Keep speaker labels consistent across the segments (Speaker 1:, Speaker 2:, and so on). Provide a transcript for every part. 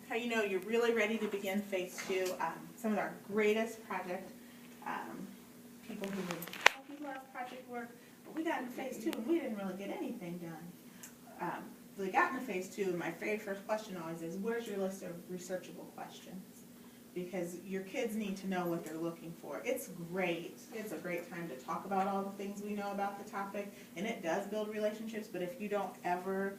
Speaker 1: How you know you're really ready to begin phase 2. Some of our greatest project people who would we love project work, but we got into phase 2 and we didn't really get anything done. We got into phase 2 and my very first question always is, where's your list of researchable questions? Because your kids need to know what they're looking for. It's great. It's a great time to talk about all the things we know about the topic, and it does build relationships, but if you don't ever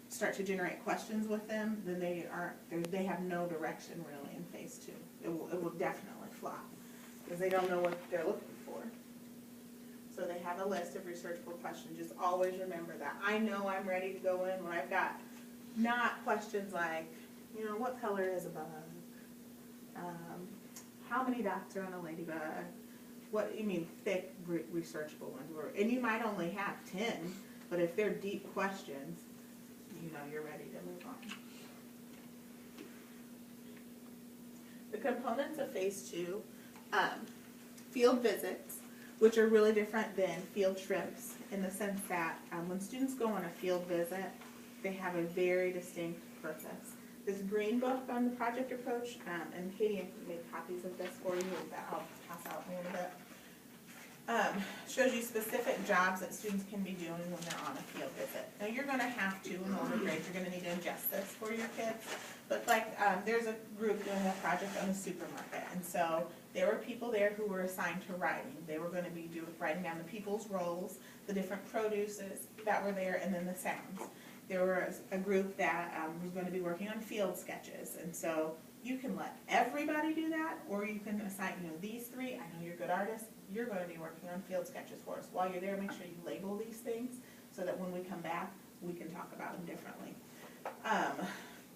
Speaker 1: start to generate questions with them, then they have no direction really in phase 2. It will definitely flop because they don't know what they're looking for. So they have a list of researchable questions. Just always remember that. I know I'm ready to go in when I've got not questions like, you know, what color is a bug? How many dots are on a ladybug? What you mean thick researchable ones? And you might only have 10, but if they're deep questions, you know you're ready to move on. The components of phase 2, field visits, which are really different than field trips in the sense that when students go on a field visit, they have a very distinct purpose. This green book on the project approach, and Katie made copies of this for you that I'll pass out in a little bit, shows you specific jobs that students can be doing when they're on a field visit. Now you're going to have to, in older grades, you're going to need to ingest this for your kids. But like there's a group doing a project on the supermarket, and so there were people there who were assigned to writing. They were going to be writing down the people's roles, the different produces that were there, and then the sounds. There was a group that was going to be working on field sketches, and so you can let everybody do that, or you can assign, you know, these 3, I know you're good artists, you're going to be working on field sketches for us. While you're there, make sure you label these things so that when we come back, we can talk about them differently.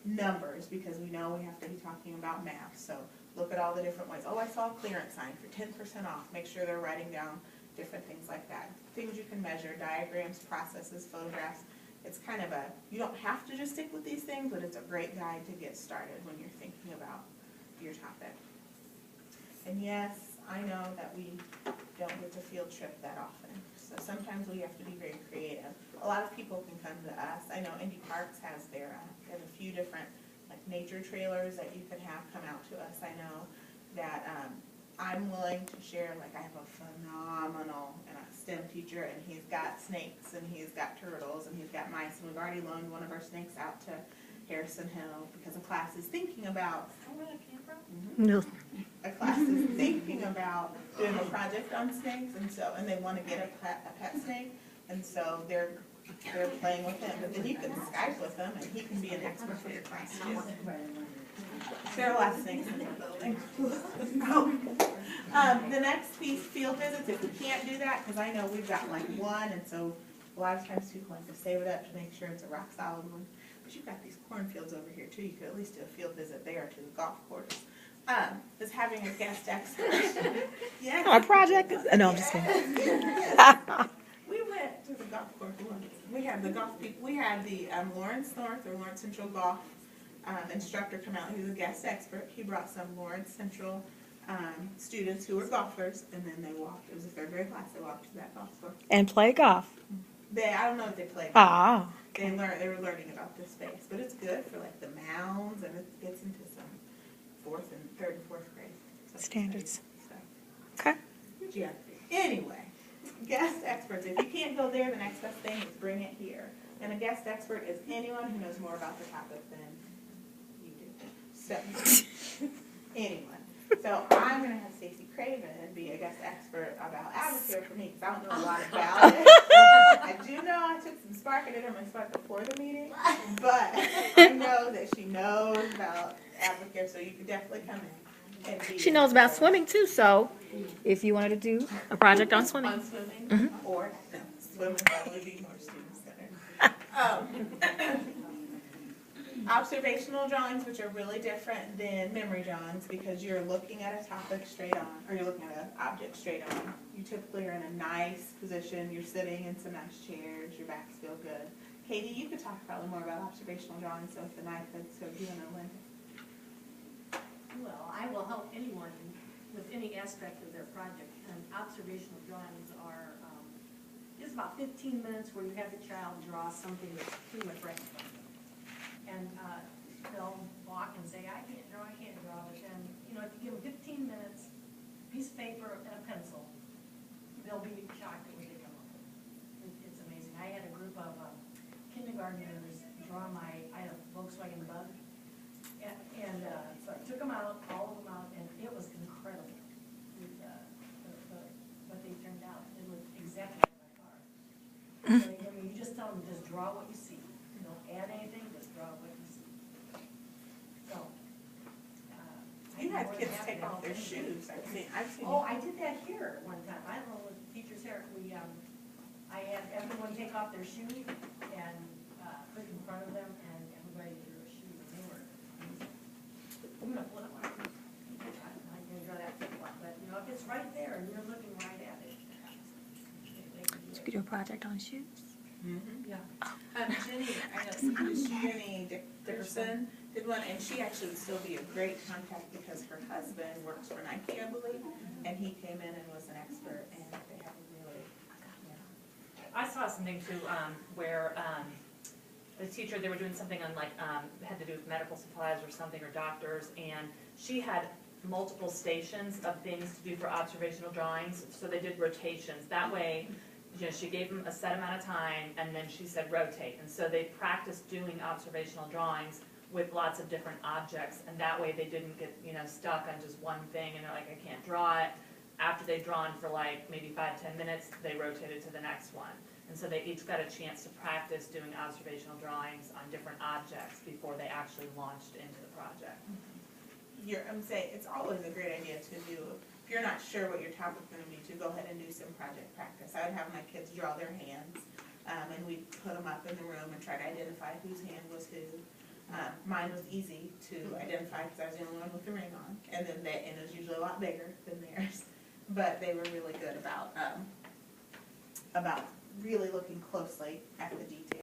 Speaker 1: Numbers, because we know we have to be talking about math, so look at all the different ways. Oh, I saw a clearance sign for 10% off. Make sure they're writing down different things like that. Things you can measure, diagrams, processes, photographs. It's kind of you don't have to just stick with these things, but it's a great guide to get started when you're thinking about your topic. And yes, I know that we don't get to field trip that often, so sometimes we have to be very creative. A lot of people can come to us. I know Indy Parks has they have a few different like nature trailers that you can have come out to us. I know that I'm willing to share, like I have a phenomenal STEM teacher, and he's got snakes, and he's got turtles, and he's got mice, and we've already loaned one of our snakes out to Harrison Hill because a class is thinking about,
Speaker 2: where that came from?
Speaker 3: No.
Speaker 1: a class is thinking about doing a project on snakes, and they want to get a pet snake, and so they're playing with him, but then you can Skype with him, and he can be an expert for your class too. There are a lot of snakes in the building. The next piece, field visits, if we can't do that, because I know we've got like one, and so a lot of times people like to save it up to make sure it's a rock solid one. But you've got these cornfields over here too. You could at least do a field visit there to the golf course. Is having a guest expert. Yes.
Speaker 3: Our project? No, I'm just kidding.
Speaker 1: We went to the golf course once. We had the golf people. We had the Lawrence North or Lawrence Central golf instructor come out. He was a guest expert. He brought some Lawrence Central students who were golfers, and then they walked. It was a third grade class. They walked to that golf course.
Speaker 3: And play golf.
Speaker 1: I don't know if they played.
Speaker 3: Ah.
Speaker 1: They were learning about this space, but it's good for like the mounds, and it gets into some third and fourth grade
Speaker 3: Standards.
Speaker 1: stuff.
Speaker 3: Okay.
Speaker 1: Yeah. Anyway, guest experts. If you can't go there, the next best thing is bring it here. And a guest expert is anyone who knows more about the topic than you do. So, anyone. So I'm going to have Stacey Craven be a guest expert about Advocare for me, because I don't know a lot about it. I do know I took some Spark. I did my Spark before the meeting, but I know that she knows about Advocare, so you could definitely come in. And be
Speaker 3: She knows about swimming too, so if you wanted to do a project on swimming.
Speaker 1: On swimming, or no, swimming probably be more student centered. Observational drawings, which are really different than memory drawings, because you're looking at a topic straight on, or you're looking at an object straight on. You typically are in a nice position. You're sitting in some nice chairs. Your backs feel good. Katie, you could talk probably more about observational drawings, so if the knife is so you and Linda.
Speaker 2: Well, I will help anyone with any aspect of their project. And observational drawings are just about 15 minutes where you have the child draw something that's pretty much right in front of them. And they'll balk and say, I can't draw, but then, you know, if you give them 15 minutes, piece of paper and a pencil, they'll be shocked at what they come up with. It's amazing. I had a group of kindergartners draw I had a Volkswagen Bug, and so I took them out, all of them out, and it was incredible. What they turned out, it looked exactly like my car. So, I mean, you just tell them, just draw what you see. You don't add anything, just draw what you see. So.
Speaker 1: You had kids take off their shoes. I've seen.
Speaker 2: Oh, I did that here one time. I don't know what the teachers here, I had everyone take off their shoes and put it in front of them, and everybody drew a shoe, and they were amazing. I'm gonna flip one. I'm gonna draw that flip one, but you know, if it's right there and you're looking right at it.
Speaker 3: You could do a project on shoes.
Speaker 1: Mm-hmm.
Speaker 2: Yeah.
Speaker 1: Jenny, I know Jenny Dickerson did one, and she actually would still be a great contact because her husband works for Nike, I believe, and he came in and was an expert, and they have a really,
Speaker 4: I saw something too, where, the teacher, they were doing something on like, had to do with medical supplies or something, or doctors, and she had multiple stations of things to do for observational drawings, so they did rotations. That way, you know, she gave them a set amount of time, and then she said rotate, and so they practiced doing observational drawings with lots of different objects, and that way they didn't get, you know, stuck on just one thing, and they're like, I can't draw it. After they'd drawn for like maybe 5-10 minutes, they rotated to the next one. And so they each got a chance to practice doing observational drawings on different objects before they actually launched into the project.
Speaker 1: I'm saying, it's always a great idea to do, if you're not sure what your topic's gonna be, to go ahead and do some project practice. I would have my kids draw their hands, and we'd put them up in the room and try to identify whose hand was who. Mine was easy to identify because I was the only one with the ring on, and then and it was usually a lot bigger than theirs. But they were really good about really looking closely at the details.